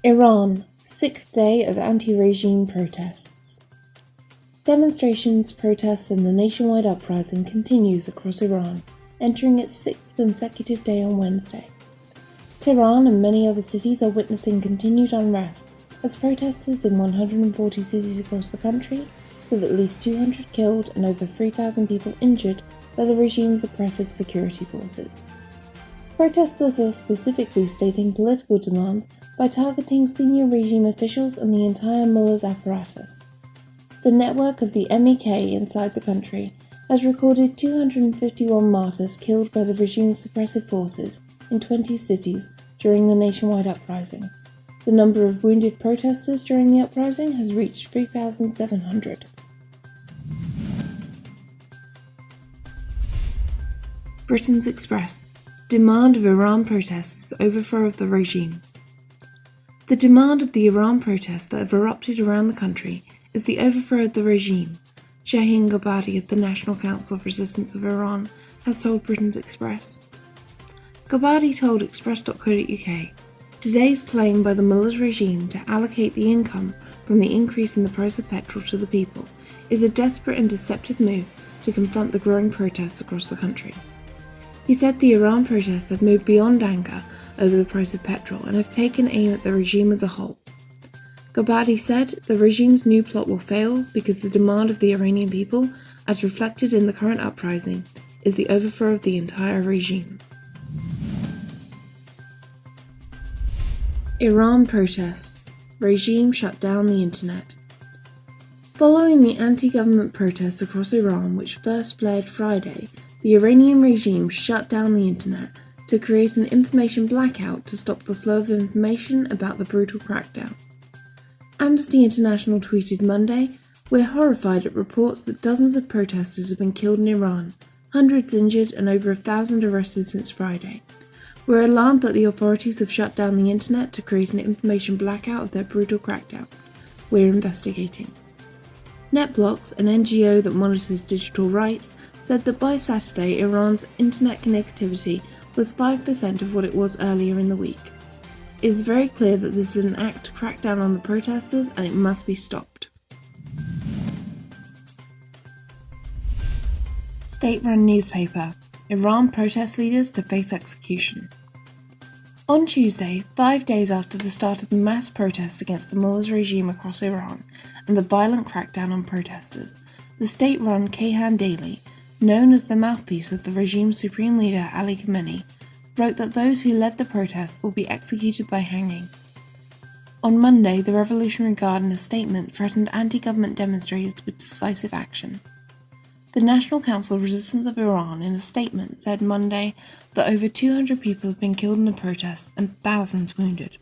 Iran, sixth day of anti-regime protests. Demonstrations, protests and the nationwide uprising continues across Iran, entering its sixth consecutive day on Wednesday. Tehran and many other cities are witnessing continued unrest as protesters in 140 cities across the country, with at least 200 killed and over 3,000 people injured by the regime's oppressive security forces. Protesters are specifically stating political demands by targeting senior regime officials and the entire mullahs apparatus. The network of the MEK inside the country has recorded 251 martyrs killed by the regime's suppressive forces in 20 cities during the nationwide uprising. The number of wounded protesters during the uprising has reached 3,700. Britain's Express. Demand of Iran protests overthrow of the regime. The demand of the Iran protests that have erupted around the country is the overthrow of the regime, Shahin Ghabari of the National Council of Resistance of Iran has told Britain's Express. Ghabari told Express.co.uk, "Today's claim by the mullahs regime to allocate the income from the increase in the price of petrol to the people is a desperate and deceptive move to confront the growing protests across the country." He said the Iran protests have moved beyond anger over the price of petrol and have taken aim at the regime as a whole. Ghabari said the regime's new plot will fail because the demand of the Iranian people, as reflected in the current uprising, is the overthrow of the entire regime. Iran protests. Regime shut down the internet. Following the anti-government protests across Iran, which first flared Friday, the Iranian regime shut down the internet to create an information blackout to stop the flow of information about the brutal crackdown. Amnesty International tweeted Monday, "We're horrified at reports that dozens of protesters have been killed in Iran, hundreds injured and over 1,000 arrested since Friday. We're alarmed that the authorities have shut down the internet to create an information blackout of their brutal crackdown. We're investigating." NetBlocks, an NGO that monitors digital rights, said that by Saturday Iran's internet connectivity was 5% of what it was earlier in the week. It is very clear that this is an act to crack down on the protesters and it must be stopped. State-run newspaper. Iran protest leaders to face execution. On Tuesday, 5 days after the start of the mass protests against the mullahs regime across Iran and the violent crackdown on protesters, the state-run Kayhan Daily, known as the mouthpiece of the regime's supreme leader Ali Khamenei, wrote that those who led the protests will be executed by hanging. On Monday, the Revolutionary Guard in a statement threatened anti-government demonstrators with decisive action. The National Council of Resistance of Iran in a statement said Monday that over 200 people have been killed in the protests and thousands wounded.